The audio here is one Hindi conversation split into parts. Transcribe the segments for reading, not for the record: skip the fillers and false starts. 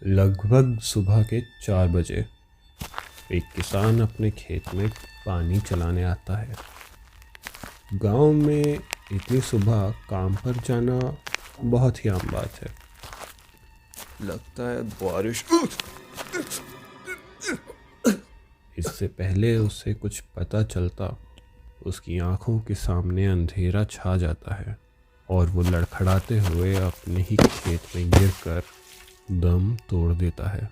लगभग सुबह के 4 बजे एक किसान अपने खेत में पानी चलाने आता है। गांव में इतनी सुबह काम पर जाना बहुत ही आम बात है। लगता है बारिश। इससे पहले उसे कुछ पता चलता, उसकी आंखों के सामने अंधेरा छा जाता है और वो लड़खड़ाते हुए अपने ही खेत में गिरकर दम तोड़ देता है।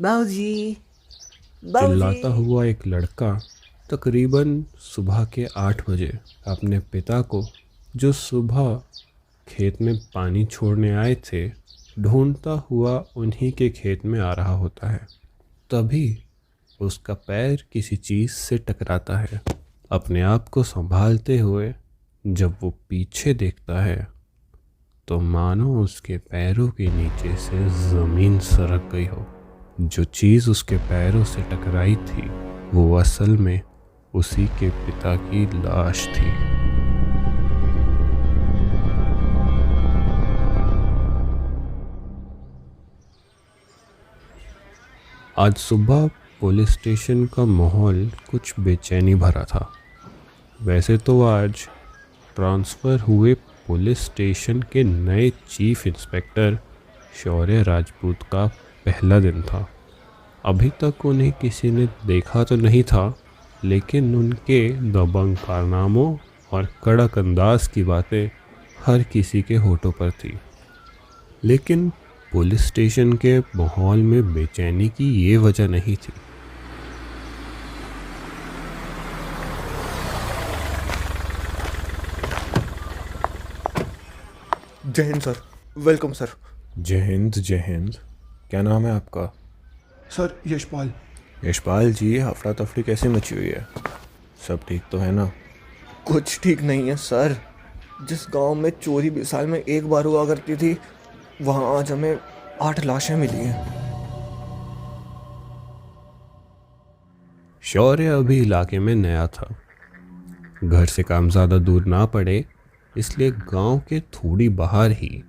बाबूजी, चिल्लाता बाबूजी। हुआ एक लड़का तकरीबन सुबह के 8 बजे अपने पिता को, जो सुबह खेत में पानी छोड़ने आए थे, ढूंढता हुआ उन्हीं के खेत में आ रहा होता है। तभी उसका पैर किसी चीज़ से टकराता है। अपने आप को संभालते हुए जब वो पीछे देखता है तो मानो उसके पैरों के नीचे से ज़मीन सरक गई हो। जो चीज़ उसके पैरों से टकराई थी वो असल में उसी के पिता की लाश थी। आज सुबह पुलिस स्टेशन का माहौल कुछ बेचैनी भरा था। वैसे तो आज ट्रांसफ़र हुए पुलिस स्टेशन के नए चीफ इंस्पेक्टर शौर्य राजपूत का पहला दिन था। अभी तक उन्हें किसी ने देखा तो नहीं था, लेकिन उनके दबंग कारनामों और कड़क अंदाज की बातें हर किसी के होठों पर थी। लेकिन पुलिस स्टेशन के माहौल में बेचैनी की ये वजह नहीं थी। जय हिंद सर, वेलकम सर। जय हिंद, जय हिंद। क्या नाम है आपका? सर यशपाल। यशपाल जी, हफ्ड़ा तफड़ी कैसे मची हुई है? सब ठीक तो है ना? कुछ ठीक नहीं है सर। जिस गांव में चोरी 20 साल में एक बार हुआ करती थी, वहां आज हमें 8 लाशें मिली हैं। शौर्य अभी इलाके में नया था। घर से काम ज़्यादा दूर ना पड़े, इसलिए गांव के थोड़ी बाहर ही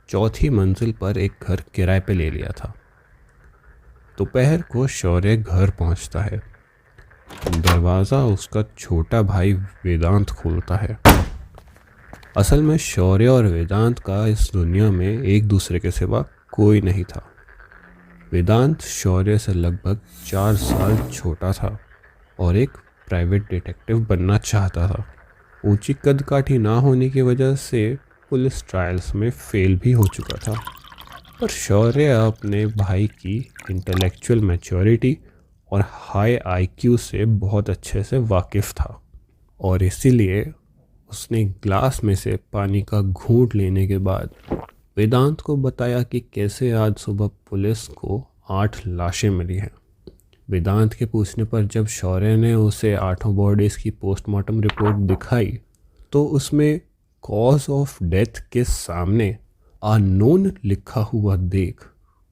चौथी मंजिल पर एक घर किराए पे ले लिया था। दोपहर को शौर्य घर पहुंचता है। दरवाज़ा उसका छोटा भाई वेदांत खोलता है। असल में शौर्य और वेदांत का इस दुनिया में एक दूसरे के सिवा कोई नहीं था। वेदांत शौर्य से लगभग 4 साल छोटा था और एक प्राइवेट डिटेक्टिव बनना चाहता था। ऊंची कदकाठी ना होने की वजह से पुलिस ट्रायल्स में फेल भी हो चुका था, पर शौर्य अपने भाई की इंटेलेक्चुअल मैच्योरिटी और हाई आईक्यू से बहुत अच्छे से वाकिफ़ था और इसीलिए उसने ग्लास में से पानी का घूंट लेने के बाद वेदांत को बताया कि कैसे आज सुबह पुलिस को 8 लाशें मिली हैं। वेदांत के पूछने पर जब शौर्य ने उसे 8 बॉडीज की पोस्टमार्टम रिपोर्ट दिखाई तो उसमें कॉज ऑफ डेथ के सामने अननोन लिखा हुआ देख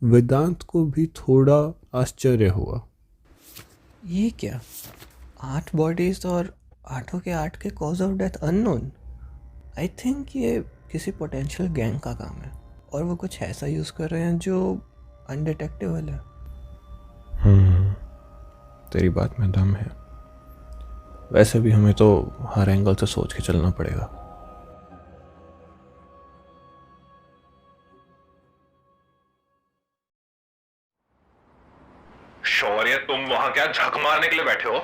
वेदांत को भी थोड़ा आश्चर्य हुआ। ये क्या? 8 बॉडीज और 8 के 8 के cause of death unknown. I think ये किसी पोटेंशियल गैंग का काम है और वो कुछ ऐसा यूज़ कर रहे हैं जो अनडिटेक्टेबल है। तेरी बात में दम है। वैसे भी हमें तो हर एंगल से सोच के चलना पड़ेगा। शौर्य, तुम वहां क्या झक मारने के लिए बैठे हो?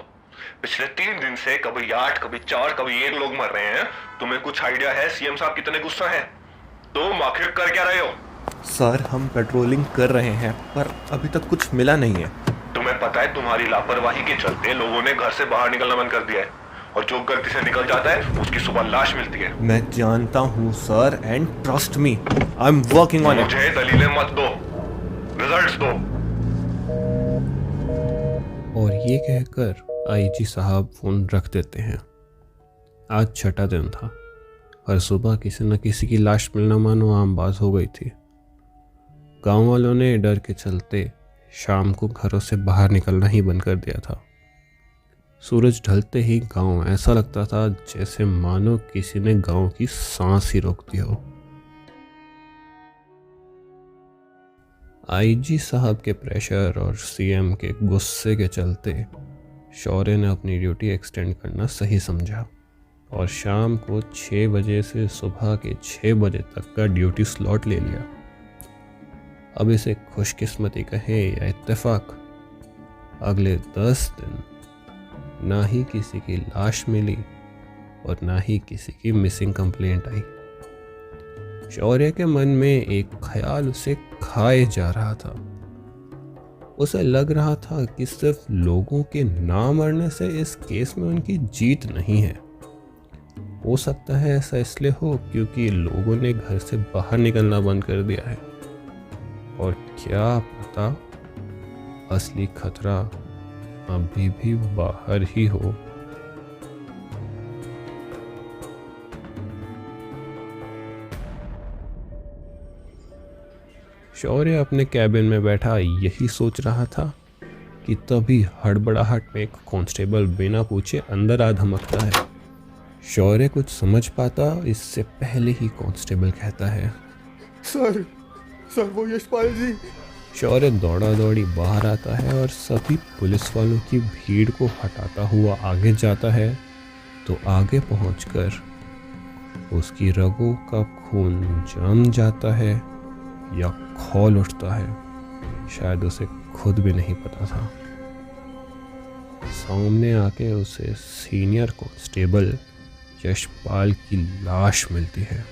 पिछले 3 दिन से कभी 8, कभी 4, कभी 1 लोग मर रहे हैं। तुम्हें कुछ आइडिया है सीएम साहब कितने गुस्सा हैं? तुम आखिर कर क्या रहे हो? सर हम पेट्रोलिंग कर रहे हैं, पर अभी तक कुछ मिला नहीं है। तुम्हें पता है तुम्हारी लापरवाही के चलते लोगों ने घर से बाहर निकलना बंद कर दिया है, और जो गलती से निकल जाता है उसकी सुबह लाश मिलती है। मैं जानता हूँ sir, and trust me, I am working on it. मुझे दलीलें मत दो, रिजल्ट्स दो। और ये कहकर आईजी साहब फ़ोन रख देते हैं। आज छठा दिन था। हर सुबह किसी न किसी की लाश मिलना मानो आम बात हो गई थी। गांव वालों ने डर के चलते शाम को घरों से बाहर निकलना ही बंद कर दिया था। सूरज ढलते ही गांव ऐसा लगता था जैसे मानो किसी ने गांव की सांस ही रोक दी हो। आईजी साहब के प्रेशर और सीएम के गुस्से के चलते शौर्य ने अपनी ड्यूटी एक्सटेंड करना सही समझा और शाम को 6 बजे से सुबह के 6 बजे तक का ड्यूटी स्लॉट ले लिया। अब इसे खुशकिस्मती कहे या इत्तेफाक, अगले 10 दिन ना ही किसी की लाश मिली और ना ही किसी की मिसिंग कंप्लेंट आई। शौर्य के मन में एक ख्याल उसे खाए जा रहा था। उसे लग रहा था कि सिर्फ लोगों के ना मरने से इस केस में उनकी जीत नहीं है। हो सकता है ऐसा इसलिए हो क्योंकि लोगों ने घर से बाहर निकलना बंद कर दिया है, और क्या पता असली खतरा अभी भी बाहर ही हो। शौर्य अपने कैबिन में बैठा यही सोच रहा था कि तभी हड़बड़ाहट में एक कांस्टेबल बिना पूछे अंदर आ धमकता है। शौर्य कुछ समझ पाता इससे पहले ही कांस्टेबल कहता है, सर वो यशपाल जी। शौर्य दौड़ा दौड़ी बाहर आता है और सभी पुलिस वालों की भीड़ को हटाता हुआ आगे जाता है तो आगे पहुंचकर उसकी रगों का खून जम जाता है या खौल उठता है, शायद उसे खुद भी नहीं पता था। सामने आके उसे सीनियर कांस्टेबल यशपाल की लाश मिलती है,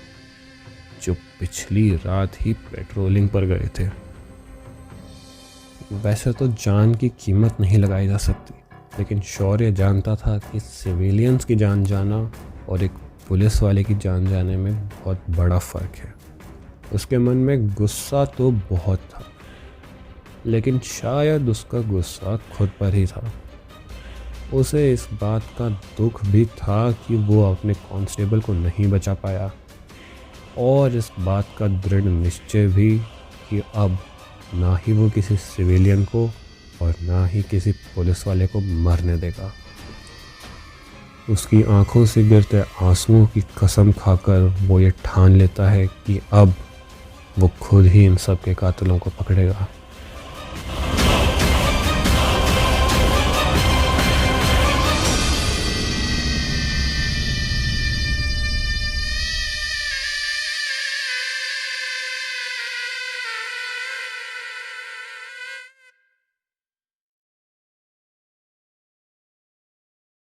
जो पिछली रात ही पेट्रोलिंग पर गए थे। वैसे तो जान की कीमत नहीं लगाई जा सकती, लेकिन शौर्य जानता था कि सिविलियंस की जान जाना और एक पुलिस वाले की जान जाने में बहुत बड़ा फ़र्क है। उसके मन में गुस्सा तो बहुत था, लेकिन शायद उसका गुस्सा खुद पर ही था। उसे इस बात का दुख भी था कि वो अपने कांस्टेबल को नहीं बचा पाया, और इस बात का दृढ़ निश्चय भी कि अब ना ही वो किसी सिविलियन को और ना ही किसी पुलिस वाले को मरने देगा। उसकी आंखों से गिरते आंसुओं की कसम खाकर वो ये ठान लेता है कि अब वो खुद ही इन सब के कातिलों को पकड़ेगा।